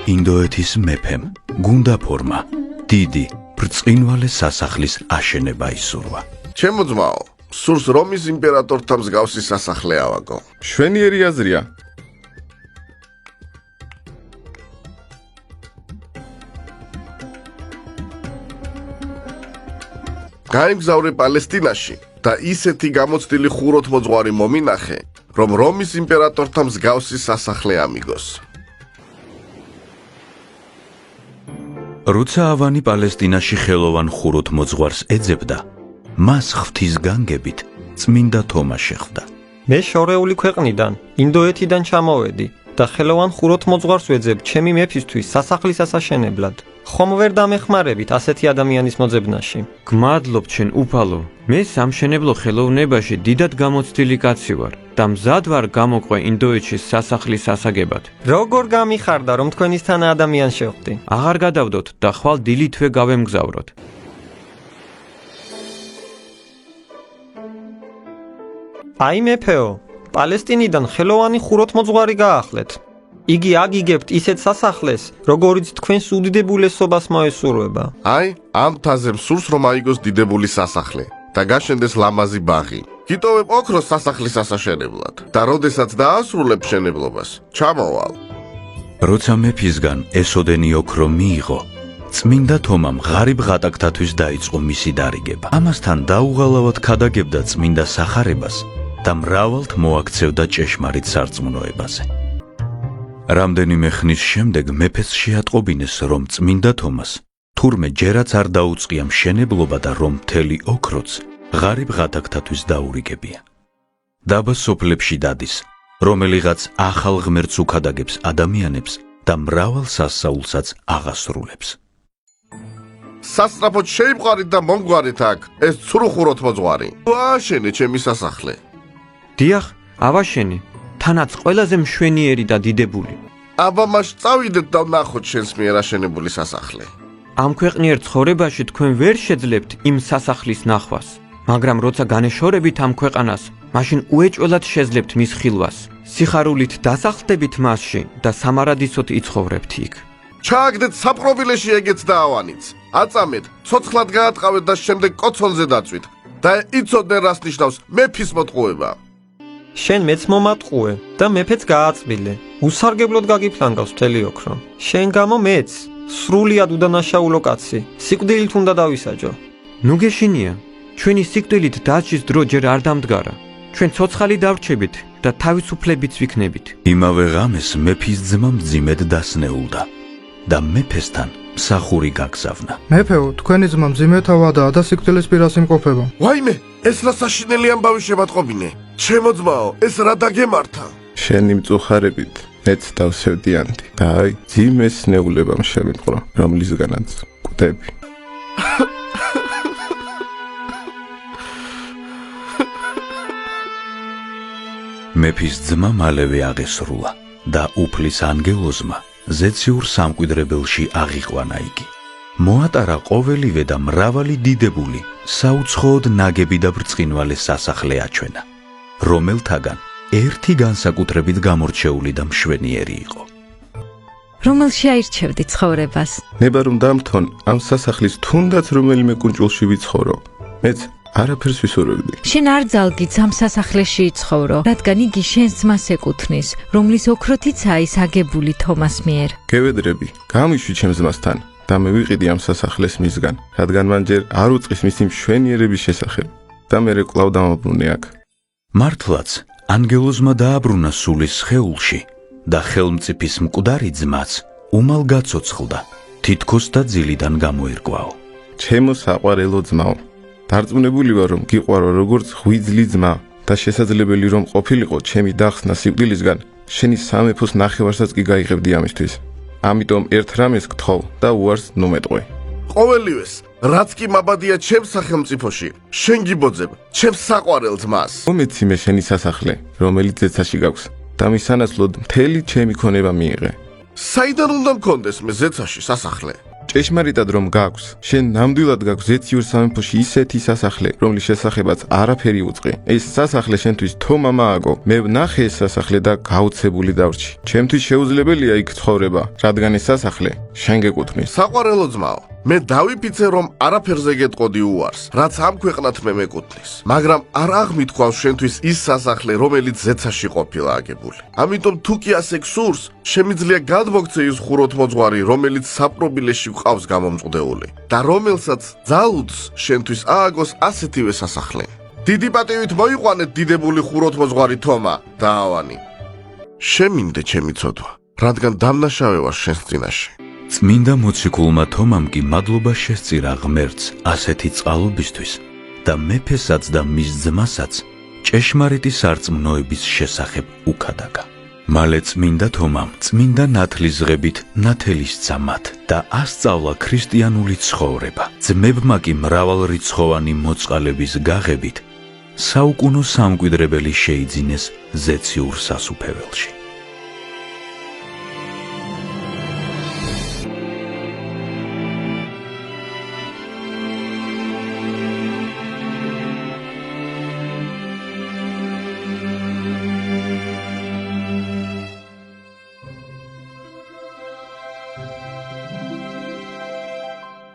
ინდოეთის მეფემ გუნდა ფორმა დიდი ბრწყინვალე სასახლის აშენება ისურვა. ჩემო ძმაო, სურს რომის იმპერატორთან მსგავსი სასახლე ავაგო. შვენიერი აზრია. გაემგზავრე პალესტინაში და ისეთი გამოცდილი ხუროთმოძღვარი მომინახე, რომ რომის იმპერატორთან მსგავსი სასახლე ამიგოს. როცა ავანი პალესტინაში ხელოვან ხუროთმოძღვარს ეძებდა, მას ღვთის განგებით წმინდა თომა შეხვდა. მე შორეული ქვეყნიდან, ინდოეთიდან ჩამოვედი და ხელოვან ხუროთმოძღვარს ვეძებ ჩემი მეფისთვის სასახლის ასაშენებლად. ხომ ვერ დამეხმარებით ასეთი ადამიანის მოძებნაში? გმადლობ ჩვენ უფალო. მე სამშენებლო ხელოვნებაში დიდად გამოცდილი კაცი ვარ და მზად ვარ გამოყვე ინდოეთში სასახლის ასაგებად. როგორ გამიხარდა რომ თქვენისთანა ადამიანს შევხვდი? აღარ გადავდოთ და ხვალ დილითვე გავემგზავროთ. აი მეფეო, პალესტინიდან ხელოვანი ხუროთმოძღვარი გაახლეთ. იგი აგიგებთ ისეთ სასახლეს, როგორიც თქვენს უდიდებულესობას მოესურვება. აი, ამ მთაზე მსურს რომ აიგოს დიდებული სასახლე და გაშენდეს ლამაზი ბაღი. გიტოვებ ოქროს სასახლის ასაშენებლად და როდესაც დაასრულებ მშენებლობას, ჩამოვალ. როცა მეფისგან ესოდენი ოქრო მიიღო, წმინდა თომამ ღარიბ ღატაკთათვის დაიწყო მისი დარიგება. ამასთან დაუღალავად ქადაგებდა წმინდა სახარებას და მრავალთ მოაქცევდა ჭეშმარიტ სარწმუნოებაზე. რამდენიმე ხნის შემდეგ მეფეს შეატყობინეს, რომ წმინდა თომას თურმე ჯერაც არ დაუწყია მშენებლობა და რომ მთელი ოქროც ღარიბ ღატაკთათვის დაურიგებია. დაბა სოფლებში დადის, რომელიღაც ახალ ღმერთს უქადაგებს ადამიანებს და მრავალ სასწაულსაც აღასრულებს. სასწრაფოდ შეიმყარით და მომგვარით აქ ეს ცრუ ხუროთმოძღვარი. ააშენე ჩემი სასახლე. დიახ, ავაშენი, თანაც ყველაზე მშვენიერი და დიდებული. აბა მას წავიდეთ და ვნახოთ შენს მიერ აშენებული სასახლე. ამ ქვეყნიერ ცხოვრებაში თქვენ ვერ შეძლებთ იმ სასახლის ნახვას, მაგრამ როცა განეშორებით ამ ქვეყანას, მაშინ უეჭველად შეძლებთ მის ხილვას. სიხარულით დასახლდებით მასში და სამარადისოდ იცხოვრებთ იქ. ჩააგდეთ საპყრობილეში ეგეც და ავანიც. აწამეთ, ცოცხლად გაატყავეთ და შემდეგ კოცონზე დაწვით და იცოდნენ რას ნიშნავს მეფის მოტყუება. შენ მეც მომატყუე და მეფეც გააწმილე. უსარგებლოდ გაგიფლანგავს მთელი ოქრო. შენ გამო მეც სრულიად უდანაშაულო კაცი. სიკვდილით უნდა დავისაჯო. ნუ გეშინია, ჩვენი სიკვდილით დაჭის დრო ჯერ არ დამდგარა. ჩვენ ცოცხალი დავრჩებით და თავისუფლებიც ვიქნებით. იმავე ღამეს მეფის ძმა მძიმედ დასნეულდა და მეფესთან მსახური გაგზავნა. მეფეო, თქვენი ძმა მძიმეთავადაა და სიკვდილის პირას იმყოფება. ვაიმე, ეს რა საშინელი ამბავი შემატყობინე. ჩემო ძმაო, ეს რა დაგემართა? შენი მწუხარებით მეც დავსევდიანდი და აი ძიმეს ნეულებამ შემიტყრო, რომლისგანაც კვდები. მეფის ძმა მალევე აღესრულა და უფლის ანგელოზმა ზეციურ სამკვიდრებელში აღიყვანა იგი. მოატარა ყოველივე და მრავალი დიდებული, საუცხოოდ ნაგები და ბრწყინვალე სასახლე აჩვენა, რომელთაგან ერთი განსაკუთრებით გამორჩეული და მშვენიერი იყო. რომელში აირჩევდი ცხოვრებას? ნება რომ დამთონ ამ სასახლის თუნდაც რომელიმე კუნჭულში ვიცხოვრო. მეც არაფერს ვისურვებდი. შენ არ ძალგიც ამ სასახლეში იცხოვრო, რადგან იგი შენს ძმას ეკუთვნის, რომლის ოქროთიცაა ის აგებული თომას მიერ. გევედრები, გამიშვი ჩემს ძმასთან და მე ვიყიდი ამ სასახლეს მისგან, რადგან მან ჯერ არ უწყის მისი მშვენიერების შესახებ და მე კვლავ დამაბრუნე აქ. მართლაც ანგელოზმა დააბრუნა სულის სხეულში და ხელმწიფის მკვდარი ძმაც უმალ გაცოცხლდა, თითქოს და ძილიდან გამოირკვაო. ჩემო საყვარელო ძმაო, დარწმუნებული ვარ რომ გიყვარო როგორც ღვიძლი ძმა და შესაძლებელი რომ ყოფილიყო ჩემი დახსნა სიკვდილისგან, შენი სამეფოს ნახევარსაც კი გაიღებდი ამისთვის. ამიტომ ერთ რამეს გთხოვ და უარს ნუ მეტყვე. ყოველივეს, რაც კი მაბადია ჩემს სახელმწიფოში, შენ გიბოძებ, ჩემს საყვარელ ძმას. მომეცი მე შენი სასახლე, რომელიც ზეცაში გაქვს და მის სანაცვლოდ მთელი ჩემი ქონება მიიღე. საიდან უნდა მქონდეს მე ზეცაში სასახლე? ჭეშმარიტად რომ გაქვს, შენ ნამდვილად გაქვს ზეციურ სამეფოში ისეთი სასახლე, რომლის შესახებაც არაფერი უწყი. ეს სასახლე შენთვის თომამ ააგო. მე ვნახე ეს სასახლე და გაოცებული დავრჩი. ჩემთვის შეუძლებელია იქ ცხოვრება, რადგან ეს სასახლე შენ გეკუთვნის. საყვარელო ძმაო, მე დავიფიცე რომ არაფერზე გეტყოდი უარს, რაც ამ ქვეყნად მე მეკუთვნის. მაგრამ არ აღმითქვავს შენთვის ის სასახლე, რომელიც ზეცაში ყოფილა აგებული. ამიტომ თუ კი ასე გსურს, შემიძლია გადმოგცე ის ხუროთმოძღვარი, რომელიც საპყრობილეში გვყავს გამომწყდეული და რომელსაც ძალუძს შენთვის ააგოს ასეთივე სასახლე. დიდი პატივით მოიყვანეთ დიდებული ხუროთმოძღვარი თომა და ავანი. შემინდე ჩემი ცოდვა, რადგან დამნაშავე ვარ შენს წინაშე. წმინდა მოციქულმა თომამ კი მადლობა შესწირა ღმერთს ასეთი წყალობისთვის და მეფესაც და მის ძმასაც ჭეშმარიტი სარწმუნოების შესახებ უქადაგა. მალე წმინდა თომამ წმინდა ნათლისღებით ნათელისცა მათ და ასწავლა ქრისტიანული ცხოვრება. ძმებმა კი მრავალრიცხოვანი მოწყალების გაღებით საუკუნო სამკვიდრებელი შეიძინეს ზეციურ სასუფეველში.